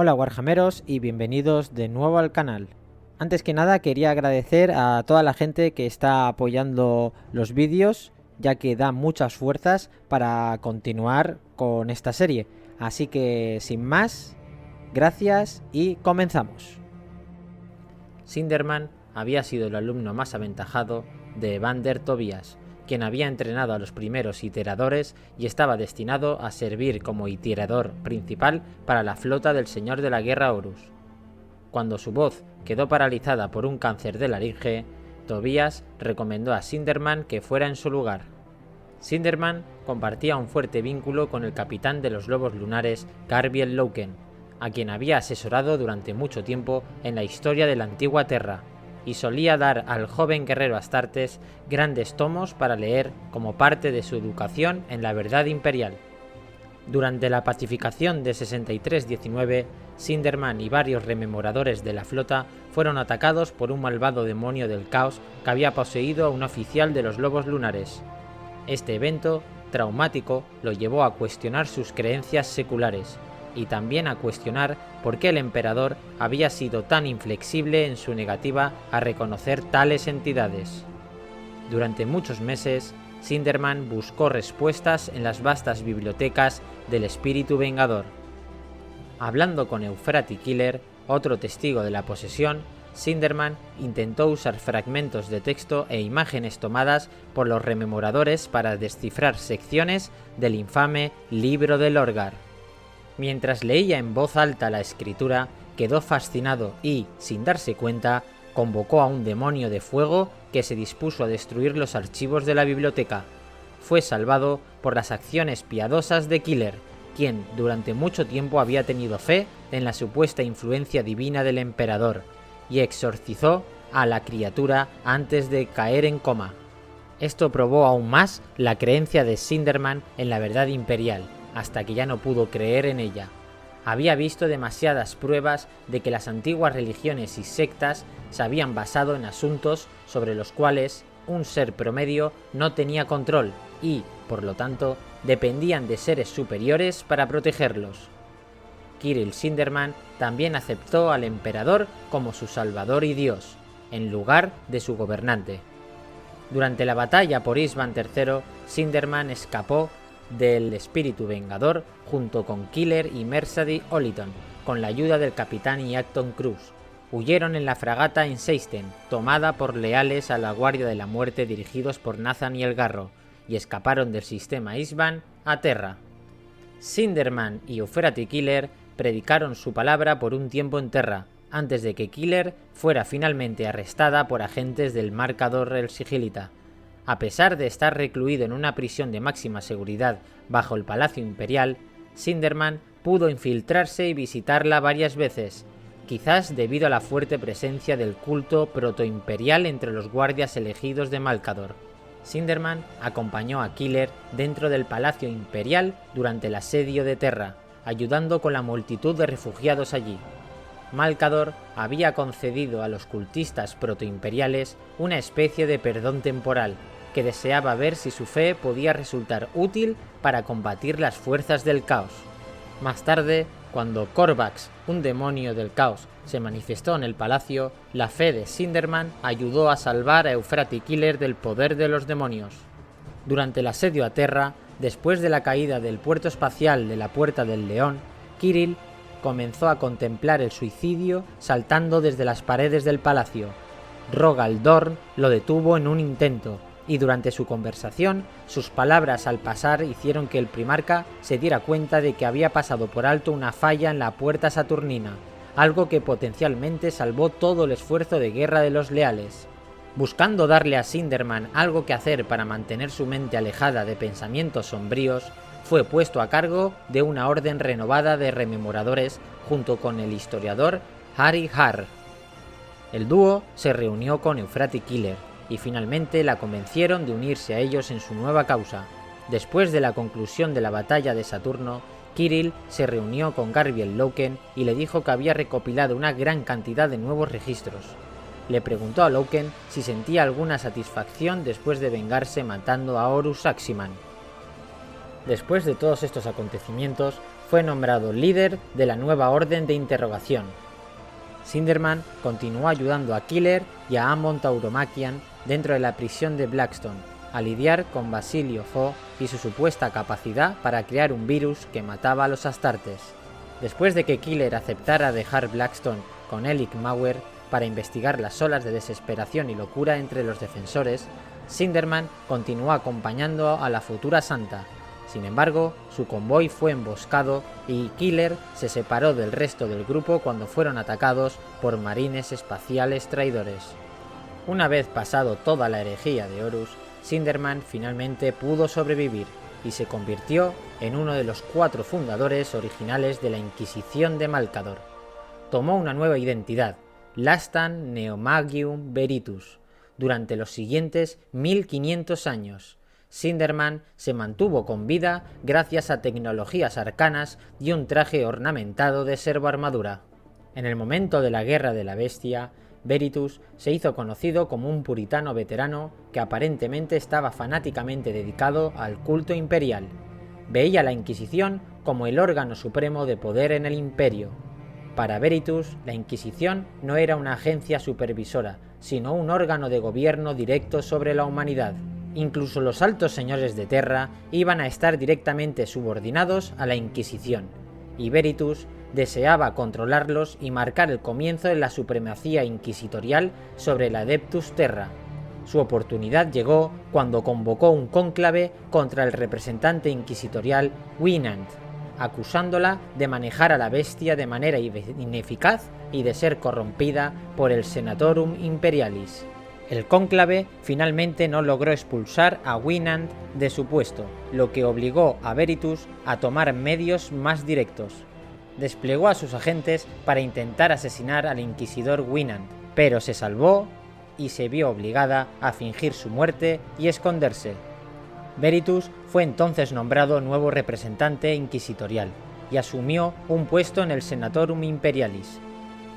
Hola Warhammeros y bienvenidos de nuevo al canal. Antes que nada quería agradecer a toda la gente que está apoyando los vídeos, ya que da muchas fuerzas para continuar con esta serie. Así que sin más, gracias y comenzamos. Sinderman había sido el alumno más aventajado de Evander Tobias, quien había entrenado a los primeros iteradores y estaba destinado a servir como iterador principal para la flota del Señor de la Guerra Horus. Cuando su voz quedó paralizada por un cáncer de laringe, Tobias recomendó a Sinderman que fuera en su lugar. Sinderman compartía un fuerte vínculo con el capitán de los lobos lunares, Garbiel Louken, a quien había asesorado durante mucho tiempo en la historia de la antigua Terra, y solía dar al joven guerrero Astartes grandes tomos para leer como parte de su educación en la verdad imperial. Durante la pacificación de 63-19, Sinderman y varios rememoradores de la flota fueron atacados por un malvado demonio del caos que había poseído a un oficial de los lobos lunares. Este evento traumático lo llevó a cuestionar sus creencias seculares, y también a cuestionar por qué el emperador había sido tan inflexible en su negativa a reconocer tales entidades. Durante muchos meses, Sinderman buscó respuestas en las vastas bibliotecas del espíritu vengador. Hablando con Euphrati Killer, otro testigo de la posesión, Sinderman intentó usar fragmentos de texto e imágenes tomadas por los rememoradores para descifrar secciones del infame Libro del Lorgar. Mientras leía en voz alta la escritura, quedó fascinado y, sin darse cuenta, convocó a un demonio de fuego que se dispuso a destruir los archivos de la biblioteca. Fue salvado por las acciones piadosas de Killer, quien durante mucho tiempo había tenido fe en la supuesta influencia divina del emperador, y exorcizó a la criatura antes de caer en coma. Esto probó aún más la creencia de Sinderman en la verdad imperial, hasta que ya no pudo creer en ella. Había visto demasiadas pruebas de que las antiguas religiones y sectas se habían basado en asuntos sobre los cuales un ser promedio no tenía control y, por lo tanto, dependían de seres superiores para protegerlos. Kirill Sinderman también aceptó al emperador como su salvador y dios, en lugar de su gobernante. Durante la batalla por Isvan III, Sinderman escapó del espíritu vengador junto con Killer y Mercedes Oliton, con la ayuda del capitán Iacton Cruz. Huyeron en la fragata Inseisten, tomada por leales a la Guardia de la Muerte dirigidos por Nathan y el Garro, y escaparon del sistema Isvan a Terra. Sinderman y Euphrati Killer predicaron su palabra por un tiempo en Terra, antes de que Killer fuera finalmente arrestada por agentes del Marcador el Sigilita. A pesar de estar recluido en una prisión de máxima seguridad bajo el Palacio Imperial, Sinderman pudo infiltrarse y visitarla varias veces, quizás debido a la fuerte presencia del culto protoimperial entre los guardias elegidos de Malcador. Sinderman acompañó a Killer dentro del Palacio Imperial durante el asedio de Terra, ayudando con la multitud de refugiados allí. Malcador había concedido a los cultistas protoimperiales una especie de perdón temporal, que deseaba ver si su fe podía resultar útil para combatir las fuerzas del caos. Más tarde, cuando Korvax, un demonio del caos, se manifestó en el palacio, la fe de Sinderman ayudó a salvar a Euphrati Killer del poder de los demonios. Durante el asedio a Terra, después de la caída del puerto espacial de la Puerta del León, Kirill comenzó a contemplar el suicidio saltando desde las paredes del palacio. Rogal Dorn lo detuvo en un intento, y durante su conversación, sus palabras al pasar hicieron que el primarca se diera cuenta de que había pasado por alto una falla en la puerta saturnina, algo que potencialmente salvó todo el esfuerzo de guerra de los leales. Buscando darle a Sinderman algo que hacer para mantener su mente alejada de pensamientos sombríos, fue puesto a cargo de una orden renovada de rememoradores junto con el historiador Harry Har. El dúo se reunió con Euphrati Killer, y finalmente la convencieron de unirse a ellos en su nueva causa. Después de la conclusión de la batalla de Saturno, Kirill se reunió con Garbiel Louken y le dijo que había recopilado una gran cantidad de nuevos registros. Le preguntó a Louken si sentía alguna satisfacción después de vengarse matando a Horus Aximan. Después de todos estos acontecimientos, fue nombrado líder de la nueva orden de interrogación. Sinderman continuó ayudando a Killer y a Amon Tauromachian dentro de la prisión de Blackstone a lidiar con Basilio Fo y su supuesta capacidad para crear un virus que mataba a los Astartes. Después de que Killer aceptara dejar Blackstone con Elik Mauer para investigar las olas de desesperación y locura entre los defensores, Sinderman continuó acompañando a la futura santa. Sin embargo, su convoy fue emboscado y Killer se separó del resto del grupo cuando fueron atacados por marines espaciales traidores. Una vez pasado toda la herejía de Horus, Sinderman finalmente pudo sobrevivir y se convirtió en uno de los 4 fundadores originales de la Inquisición de Malcador. Tomó una nueva identidad, Lastan Neomagium Veritus. Durante los siguientes 1500 años, Sinderman se mantuvo con vida gracias a tecnologías arcanas y un traje ornamentado de servoarmadura. En el momento de la Guerra de la Bestia, Veritus se hizo conocido como un puritano veterano que aparentemente estaba fanáticamente dedicado al culto imperial. Veía la Inquisición como el órgano supremo de poder en el imperio. Para Veritus, la Inquisición no era una agencia supervisora, sino un órgano de gobierno directo sobre la humanidad. Incluso los altos señores de Terra iban a estar directamente subordinados a la Inquisición, y Veritus deseaba controlarlos y marcar el comienzo de la supremacía inquisitorial sobre la Adeptus Terra. Su oportunidad llegó cuando convocó un cónclave contra el representante inquisitorial Winant, acusándola de manejar a la bestia de manera ineficaz y de ser corrompida por el Senatorum Imperialis. El cónclave finalmente no logró expulsar a Winant de su puesto, lo que obligó a Veritus a tomar medios más directos. Desplegó a sus agentes para intentar asesinar al inquisidor Winant, pero se salvó y se vio obligada a fingir su muerte y esconderse. Veritus fue entonces nombrado nuevo representante inquisitorial y asumió un puesto en el Senatorum Imperialis.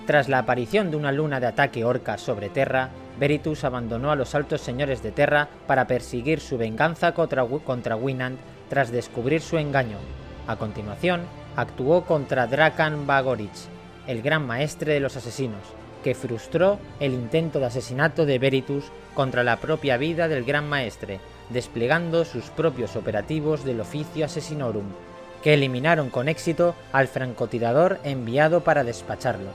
Tras la aparición de una luna de ataque orca sobre Terra, Veritus abandonó a los altos señores de Terra para perseguir su venganza contra Winant tras descubrir su engaño. A continuación, actuó contra Drakan Vagorich, el gran maestre de los asesinos, que frustró el intento de asesinato de Veritus contra la propia vida del gran maestre, desplegando sus propios operativos del Officio Assassinorum, que eliminaron con éxito al francotirador enviado para despacharlo.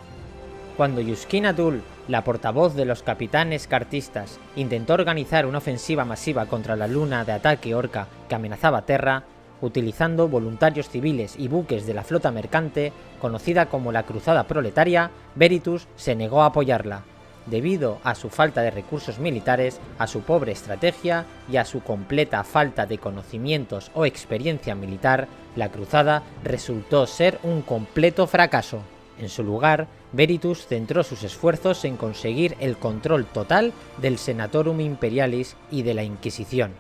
Cuando Yuskina Dul, la portavoz de los capitanes cartistas, intentó organizar una ofensiva masiva contra la luna de ataque orca que amenazaba Terra, utilizando voluntarios civiles y buques de la flota mercante, conocida como la Cruzada Proletaria, Veritus se negó a apoyarla. Debido a su falta de recursos militares, a su pobre estrategia y a su completa falta de conocimientos o experiencia militar, la cruzada resultó ser un completo fracaso. En su lugar, Veritus centró sus esfuerzos en conseguir el control total del Senatorum Imperialis y de la Inquisición.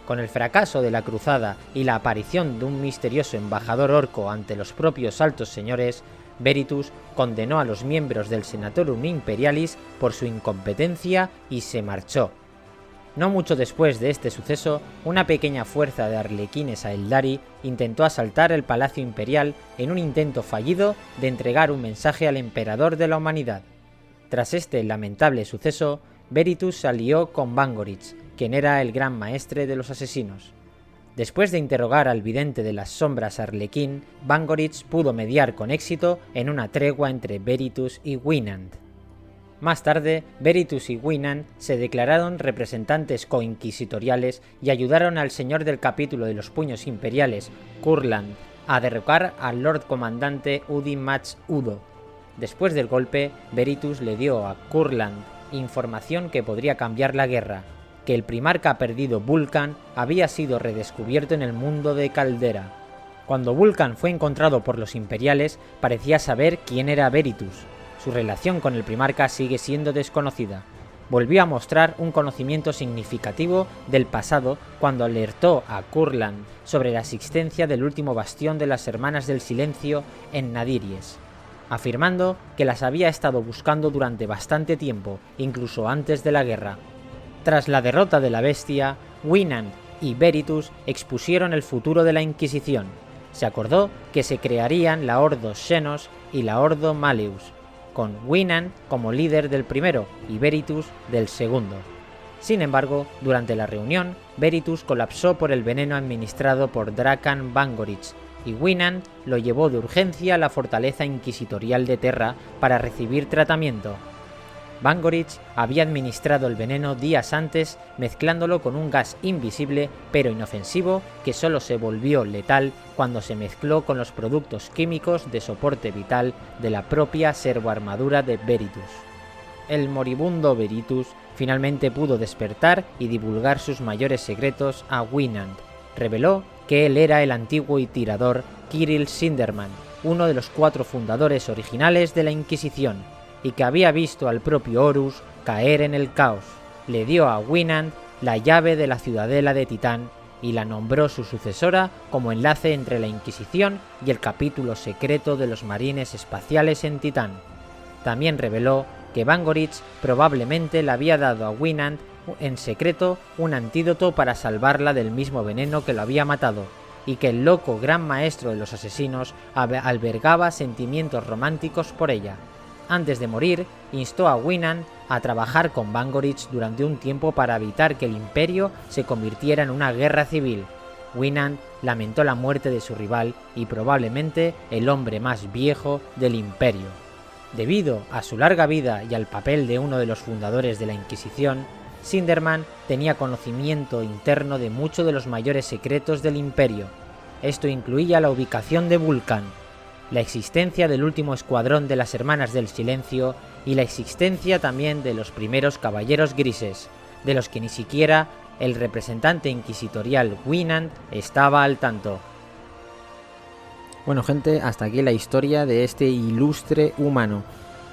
Con el fracaso de la cruzada y la aparición de un misterioso embajador orco ante los propios altos señores, Veritus condenó a los miembros del Senatorum Imperialis por su incompetencia y se marchó. No mucho después de este suceso, una pequeña fuerza de arlequines Aeldari intentó asaltar el Palacio Imperial en un intento fallido de entregar un mensaje al emperador de la humanidad. Tras este lamentable suceso, Veritus se alió con Vangorich, quien era el gran maestre de los asesinos. Después de interrogar al vidente de las sombras Arlequín, Vangorich pudo mediar con éxito en una tregua entre Veritus y Winant. Más tarde, Veritus y Winant se declararon representantes coinquisitoriales y ayudaron al señor del capítulo de los puños imperiales, Kurland, a derrocar al Lord Comandante Udimach Udo. Después del golpe, Veritus le dio a Kurland información que podría cambiar la guerra, que el primarca perdido Vulcan había sido redescubierto en el mundo de Caldera. Cuando Vulcan fue encontrado por los imperiales, parecía saber quién era Veritus. Su relación con el primarca sigue siendo desconocida. Volvió a mostrar un conocimiento significativo del pasado cuando alertó a Kurland sobre la existencia del último bastión de las Hermanas del Silencio en Nadiries, afirmando que las había estado buscando durante bastante tiempo, incluso antes de la guerra. Tras la derrota de la bestia, Winant y Veritus expusieron el futuro de la Inquisición. se acordó que se crearían la Ordo Xenos y la Ordo Malleus, con Winand como líder del primero y Veritus del segundo. Sin embargo, durante la reunión, Veritus colapsó por el veneno administrado por Drakan Vangorich, y Winand lo llevó de urgencia a la fortaleza inquisitorial de Terra para recibir tratamiento. Vangorich había administrado el veneno días antes mezclándolo con un gas invisible pero inofensivo que solo se volvió letal cuando se mezcló con los productos químicos de soporte vital de la propia servoarmadura de Veritus. El moribundo Veritus finalmente pudo despertar y divulgar sus mayores secretos a Winand. Reveló que él era el antiguo tirador Kirill Sindermann, uno de los 4 fundadores originales de la Inquisición, y que había visto al propio Horus caer en el caos. Le dio a Winand la llave de la ciudadela de Titán y la nombró su sucesora como enlace entre la Inquisición y el capítulo secreto de los marines espaciales en Titán. También reveló que Vangorich probablemente le había dado a Winand en secreto un antídoto para salvarla del mismo veneno que lo había matado, y que el loco gran maestro de los asesinos albergaba sentimientos románticos por ella. Antes de morir, instó a Winand a trabajar con Vangorich durante un tiempo para evitar que el Imperio se convirtiera en una guerra civil. Winand lamentó la muerte de su rival y probablemente el hombre más viejo del Imperio. Debido a su larga vida y al papel de uno de los fundadores de la Inquisición, Sindermann tenía conocimiento interno de muchos de los mayores secretos del Imperio. Esto incluía la ubicación de Vulcan, la existencia del último escuadrón de las Hermanas del Silencio y la existencia también de los primeros Caballeros Grises, de los que ni siquiera el representante inquisitorial Winand estaba al tanto. Bueno gente, hasta aquí la historia de este ilustre humano.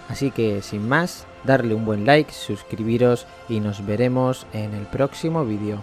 Así que sin más, darle un buen like, suscribiros y nos veremos en el próximo vídeo.